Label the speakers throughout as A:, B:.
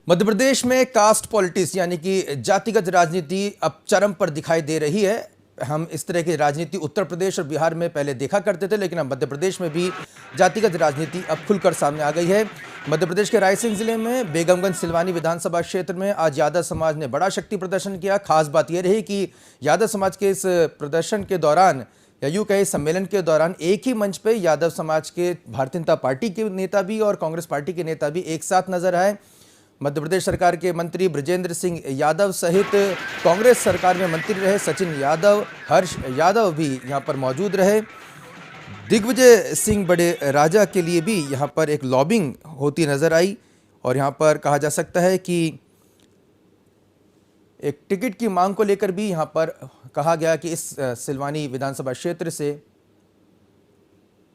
A: मध्य प्रदेश में caste politics यानी कि जातिगत राजनीति अब चरम पर दिखाई दे रही है। हम इस तरह की राजनीति उत्तर प्रदेश और बिहार में पहले देखा करते थे, लेकिन अब मध्य प्रदेश में भी जातिगत राजनीति अब खुलकर सामने आ गई है। मध्य प्रदेश के रायसेन जिले में बेगमगंज सिलवानी विधानसभा क्षेत्र में आज यादव समाज ने बड़ा शक्ति प्रदर्शन किया। खास बात यह रही कि यादव समाज के इस प्रदर्शन के दौरान या यूं कहे सम्मेलन के दौरान एक ही मंच पे यादव समाज के भारतीय जनता पार्टी के नेता भी और कांग्रेस पार्टी के नेता भी एक साथ नजर आए। मध्य प्रदेश सरकार के मंत्री बृजेंद्र सिंह यादव सहित कांग्रेस सरकार में मंत्री रहे सचिन यादव, हर्ष यादव भी यहां पर मौजूद रहे। दिग्विजय सिंह बड़े राजा के लिए भी यहां पर एक लॉबिंग होती नजर आई और यहां पर कहा जा सकता है कि एक टिकट की मांग को लेकर भी यहां पर कहा गया कि इस सिलवानी विधानसभा क्षेत्र से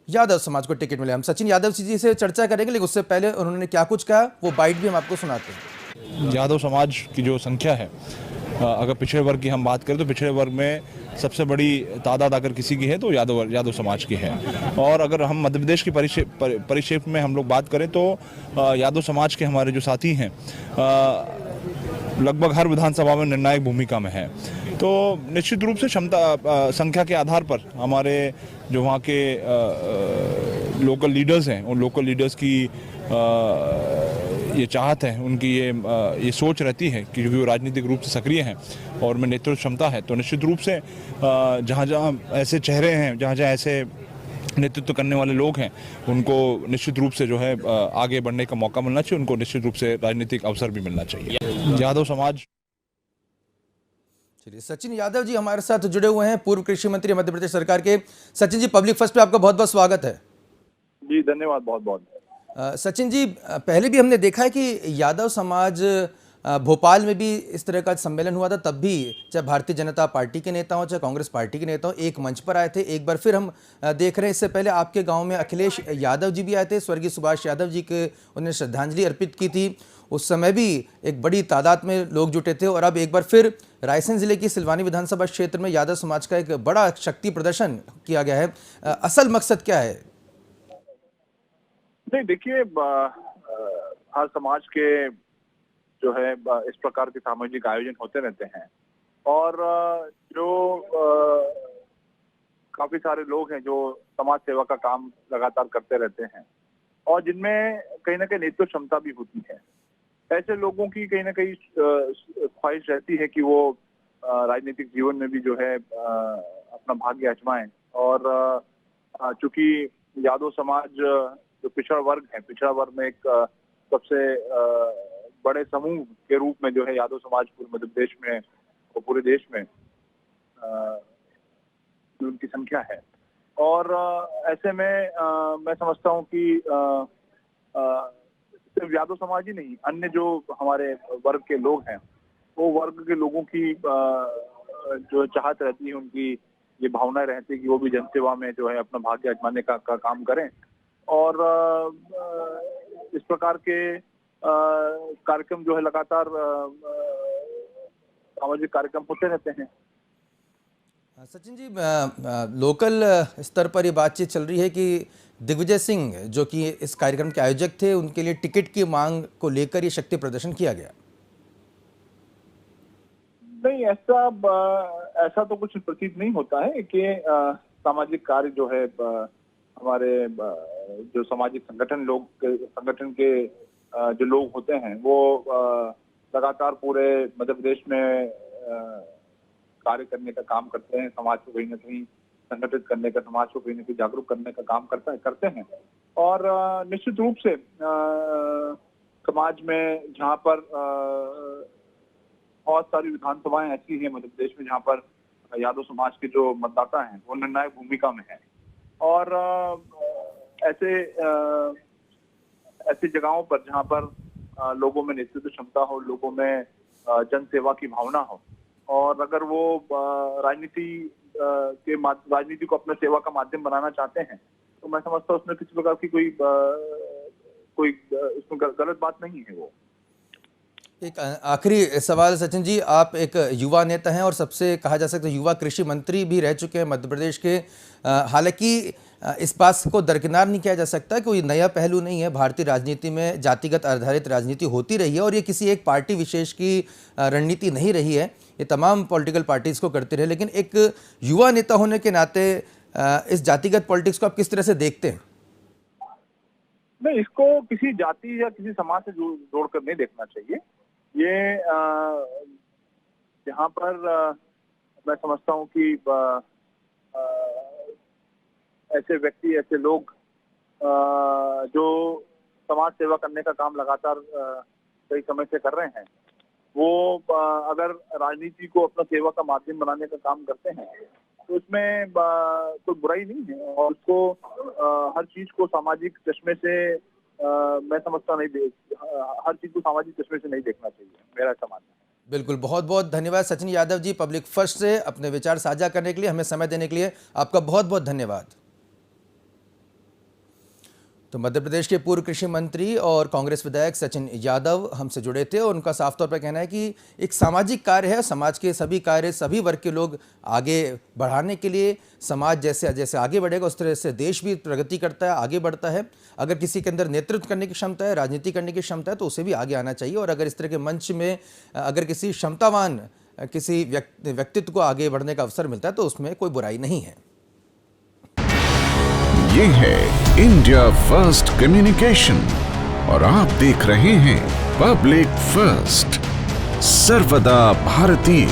A: यादव समाज को टिकट मिले। हम सचिन यादव जी से चर्चा करेंगे, लेकिन उससे पहले उन्होंने क्या कुछ कहा वो बाइट भी हम आपको सुनाते हैं।
B: यादव समाज की जो संख्या है, अगर पिछड़े वर्ग की हम बात करें तो पिछड़े वर्ग में सबसे बड़ी तादाद अगर किसी की है तो यादव समाज की है। और अगर हम मध्य प्रदेश की परिक्षेत्र में हम लोग बात करें तो यादव समाज के हमारे जो साथी हैं लगभग हर विधानसभा में निर्णायक भूमिका में है। तो निश्चित रूप से संख्या के आधार पर हमारे जो वहाँ के लोकल लीडर्स हैं, उन लोकल लीडर्स की ये चाहत है, उनकी ये सोच रहती है कि क्योंकि वो राजनीतिक रूप से सक्रिय हैं और में नेतृत्व क्षमता है, तो निश्चित रूप से जहाँ जहाँ ऐसे चेहरे हैं, जहाँ जहाँ ऐसे नेतृत्व करने वाले लोग हैं, उनको निश्चित रूप से जो है आगे बढ़ने का मौका मिलना चाहिए, उनको निश्चित रूप से राजनीतिक अवसर भी मिलना चाहिए। यादव समाज।
A: चलिए, सचिन यादव जी हमारे साथ जुड़े हुए हैं, पूर्व कृषि मंत्री मध्य प्रदेश सरकार के। सचिन जी, पब्लिक फर्स्ट पे आपका बहुत बहुत स्वागत है।
C: जी धन्यवाद, बहुत बहुत।
A: सचिन जी, पहले भी हमने देखा है कि यादव समाज भोपाल में भी इस तरह का सम्मेलन हुआ था, तब भी चाहे भारतीय जनता पार्टी के नेता हो चाहे कांग्रेस पार्टी के नेता हो एक मंच पर आए थे। एक बार फिर हम देख रहे हैं, इससे पहले आपके गांव में अखिलेश यादव जी भी आए थे, स्वर्गीय सुभाष यादव जी के उन्होंने श्रद्धांजलि अर्पित की थी। उस समय भी एक बड़ी तादाद में लोग जुटे थे और अब एक बार फिर रायसेन जिले की सिलवानी विधानसभा क्षेत्र में यादव समाज का एक बड़ा शक्ति प्रदर्शन किया गया है। असल मकसद क्या है?
C: नहीं, देखिए, हर समाज के जो है इस प्रकार के सामाजिक आयोजन होते रहते हैं और जो काफी सारे लोग हैं जो समाज सेवा का काम लगातार करते रहते हैं और जिनमें कहीं ना कहीं नेतृत्व क्षमता भी होती है। ऐसे लोगों की कहीं ना कहीं ख्वाहिश रहती है कि वो राजनीतिक जीवन में भी जो है अपना भाग्य आजमाएं और चूंकि यादव समाज जो पिछड़ा वर्ग है, पिछड़ा वर्ग में एक सबसे बड़े समूह के रूप में जो है यादव समाज पूरे मध्य प्रदेश में और पूरे देश में उनकी संख्या है और ऐसे में मैं समझता हूं कि सिर्फ यादव समाज ही नहीं, अन्य जो हमारे वर्ग के लोग हैं वो वर्ग के लोगों की जो चाहत रहती है, उनकी ये भावना रहती है कि वो भी जनसेवा में जो है अपना भाग्य आजमाने का काम करें और इस प्रकार के कार्यक्रम जो है लगातार सामाजिक कार्यक्रम होते रहते हैं।
A: सचिन जी, लोकल स्तर पर ये बातचीत चल रही है कि दिग्विजय सिंह जो कि इस कार्यक्रम के आयोजक थे, उनके लिए टिकट की मांग को लेकर ये शक्ति प्रदर्शन किया गया।
C: नहीं, ऐसा तो कुछ प्रतीत नहीं होता है कि सामाजिक कार्य जो है हमारे जो सामाजिक संगठन के जो लोग होते हैं वो लगातार पूरे मध्य प्रदेश में कार्य करने का काम करते हैं, समाज को कहीं ना कहीं संगठित करने का, समाज को कहीं ना कहीं जागरूक करने का काम करते हैं और निश्चित रूप से समाज में जहाँ पर बहुत सारी विधानसभाएं ऐसी हैं मध्य प्रदेश में जहाँ पर यादव समाज के जो मतदाता हैं वो निर्णायक भूमिका में है और ऐसी जगहों पर जहाँ पर लोगों में नेतृत्व क्षमता हो, लोगों में जन सेवा की भावना हो और अगर वो राजनीति को अपने सेवा का माध्यम बनाना चाहते हैं तो मैं समझता हूँ उसमें किसी प्रकार की कोई इसमें गलत बात नहीं है। वो
A: एक आखिरी सवाल सचिन जी, आप एक युवा नेता हैं और सबसे कहा जा सकता है युवा कृषि मंत्री भी रह चुके हैं मध्य प्रदेश के। हालांकि इस बात को दरकिनार नहीं किया जा सकता, कोई नया पहलू नहीं है। भारतीय राजनीति में जातिगत आधारित राजनीति होती रही है और ये किसी एक पार्टी विशेष की रणनीति नहीं रही है, ये तमाम पॉलिटिकल पार्टीज को करते रहे। लेकिन एक युवा नेता होने के नाते इस जातिगत पॉलिटिक्स को आप किस तरह से देखते हैं?
C: नहीं, इसको किसी जाति या किसी समाज से जोड़कर नहीं देखना चाहिए। ये यहाँ पर मैं समझता हूँ कि ऐसे व्यक्ति, ऐसे लोग जो समाज सेवा करने का काम लगातार कई समय से कर रहे हैं, वो अगर राजनीति को अपना सेवा का माध्यम बनाने का काम करते हैं तो इसमें कोई बुराई नहीं है। और उसको हर चीज को सामाजिक चश्मे से मैं समझता हर चीज को सामाजिक चश्मे से नहीं देखना चाहिए, मेरा ऐसा मानना है।
A: बिल्कुल, बहुत बहुत धन्यवाद सचिन यादव जी, पब्लिक फर्स्ट से अपने विचार साझा करने के लिए, हमें समय देने के लिए आपका बहुत बहुत धन्यवाद। तो मध्य प्रदेश के पूर्व कृषि मंत्री और कांग्रेस विधायक सचिन यादव हमसे जुड़े थे और उनका साफ तौर पर कहना है कि एक सामाजिक कार्य है, समाज के सभी कार्य सभी वर्ग के लोग आगे बढ़ाने के लिए, समाज जैसे जैसे आगे बढ़ेगा उस तरह से देश भी प्रगति करता है, आगे बढ़ता है। अगर किसी के अंदर नेतृत्व करने की क्षमता है, राजनीति करने की क्षमता है तो उसे भी आगे आना चाहिए। और अगर इस तरह के मंच में अगर किसी क्षमतावान किसी व्यक्तित्व को आगे बढ़ने का अवसर मिलता है तो उसमें कोई बुराई नहीं है।
D: ये है इंडिया फर्स्ट कम्युनिकेशन और आप देख रहे हैं पब्लिक फर्स्ट, सर्वदा भारतीय।